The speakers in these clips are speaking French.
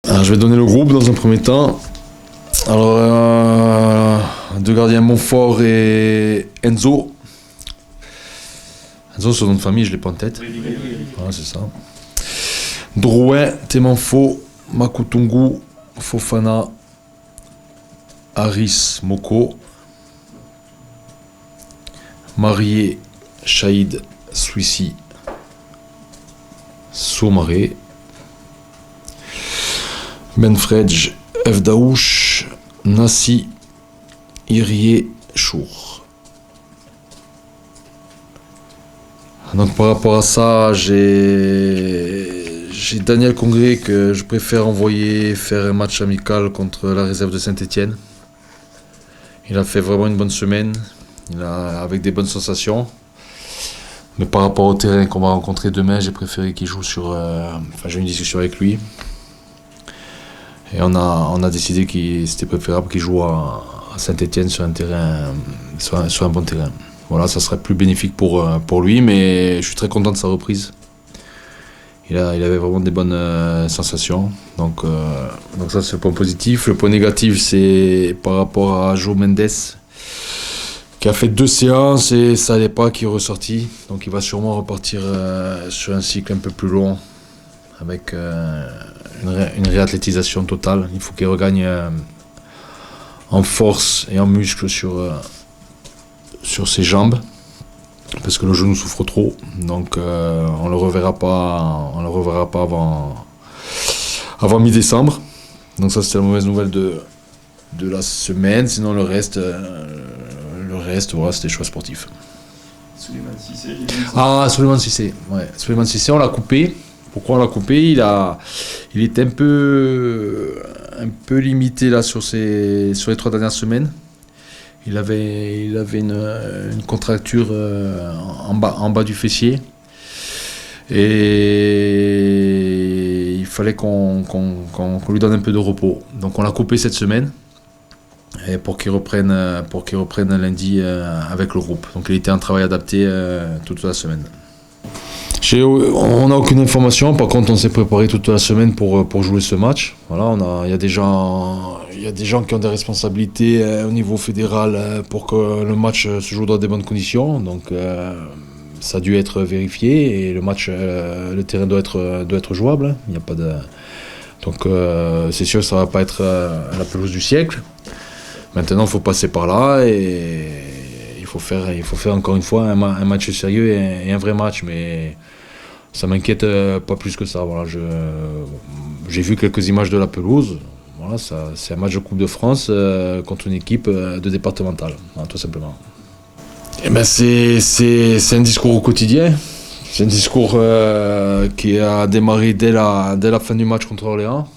Alors, je vais donner le groupe dans un premier temps. Alors, deux gardiens Montfort et Enzo. Enzo, son nom de famille, je ne l'ai pas en tête. Voilà, c'est ça. Drouin, Temanfo, Makutungu, Fofana, Haris, Moko. Marié, Chaïd, Suissi, Soumaré. Benfredj, Evdaouch, Nassi, Irié, Chour. Donc par rapport à ça, j'ai Daniel Congré que je préfère envoyer faire un match amical contre la réserve de Saint-Étienne. Il a fait vraiment une bonne semaine, avec des bonnes sensations. Mais par rapport au terrain qu'on va rencontrer demain, j'ai préféré qu'il joue sur... j'ai eu une discussion avec lui. Et on a décidé que c'était préférable qu'il joue à Saint-Étienne sur un terrain, sur un bon terrain. Voilà, ça serait plus bénéfique pour lui, mais je suis très content de sa reprise. Il avait vraiment des bonnes sensations. Donc ça, c'est le point positif. Le point négatif, c'est par rapport à Joe Mendes, qui a fait 2 séances et ça n'allait pas, qui est ressorti. Donc il va sûrement repartir sur un cycle un peu plus long, avec une réathlétisation totale. Il faut qu'il regagne en force et en muscle sur ses jambes, parce que le genou souffre trop. Donc on le reverra pas avant mi-décembre. Donc ça, c'était la mauvaise nouvelle de la semaine. Sinon le reste, voilà, c'était choix sportifs. Souleymane Cissé. Souleymane Cissé. Ouais. Souleymane Cissé, on l'a coupé. Pourquoi on l'a coupé? Il était un peu limité là sur les 3 dernières semaines. Il avait une contracture en bas du fessier. Et il fallait qu'on lui donne un peu de repos. Donc on l'a coupé cette semaine. Et pour qu'il reprenne lundi avec le groupe. Donc il était en travail adapté toute la semaine. On n'a aucune information. Par contre, on s'est préparé toute la semaine pour jouer ce match. Voilà, il y a des gens qui ont des responsabilités au niveau fédéral pour que le match se joue dans des bonnes conditions. Donc ça a dû être vérifié et le terrain doit être jouable. Il n'y a pas de... Donc c'est sûr que ça va pas être la pelouse du siècle. Maintenant, il faut passer par là et il faut faire encore une fois un match sérieux et un vrai match. Mais ça m'inquiète pas plus que ça. Voilà, j'ai vu quelques images de la pelouse. Voilà, c'est un match de Coupe de France contre une équipe de départementale, voilà, tout simplement. Et ben c'est un discours au quotidien. C'est un discours qui a démarré dès la fin du match contre Orléans.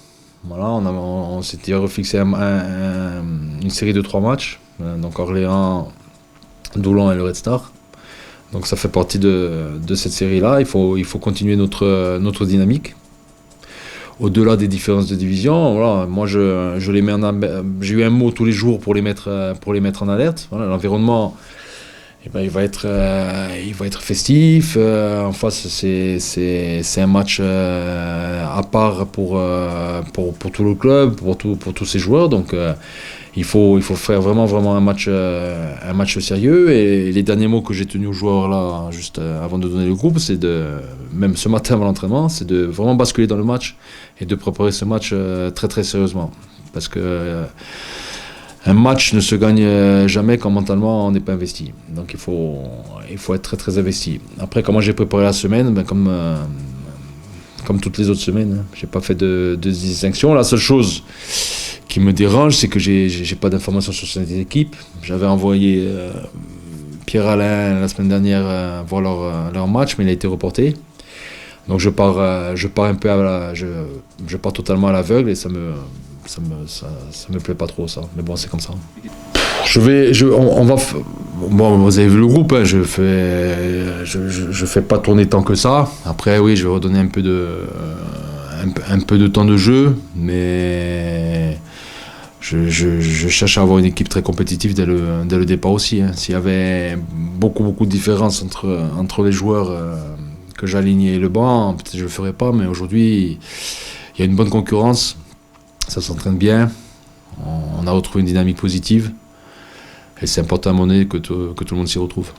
Voilà, on s'était refixé une série de 3 matchs. Donc Orléans, Doulan et le Red Star. Donc ça fait partie de cette série-là. Il faut continuer notre dynamique. Au-delà des différences de division, voilà, moi je les mets j'ai eu un mot tous les jours pour les mettre en alerte. Voilà, l'environnement, il va être festif. En face, c'est un match à part pour tout le club, pour tous ces joueurs. Donc il faut faire vraiment un match sérieux. Et les derniers mots que j'ai tenus aux joueurs là, juste avant de donner le groupe, c'est même ce matin avant l'entraînement, c'est de vraiment basculer dans le match et de préparer ce match très très sérieusement. Parce que un match ne se gagne jamais quand mentalement on n'est pas investi. Donc il faut être très très investi. Après, comment j'ai préparé la semaine, comme toutes les autres semaines, j'ai pas fait de distinction. La seule chose qui me dérange, c'est que j'ai pas d'informations sur cette équipe. J'avais envoyé Pierre-Alain la semaine dernière voir leur match, mais il a été reporté. Donc je pars un peu je pars totalement à l'aveugle et ça me plaît pas trop, ça. Mais bon, c'est comme ça. Bon, vous avez vu le groupe, hein, je fais pas tourner tant que ça. Après, oui, je vais redonner un peu de temps de jeu, mais je cherche à avoir une équipe très compétitive dès le départ aussi. Hein. S'il y avait beaucoup de différences entre les joueurs que j'alignais et le banc, peut-être je le ferais pas, mais aujourd'hui, il y a une bonne concurrence. ça s'entraîne bien. On a retrouvé une dynamique positive. Et c'est important à mon avis que tout le monde s'y retrouve.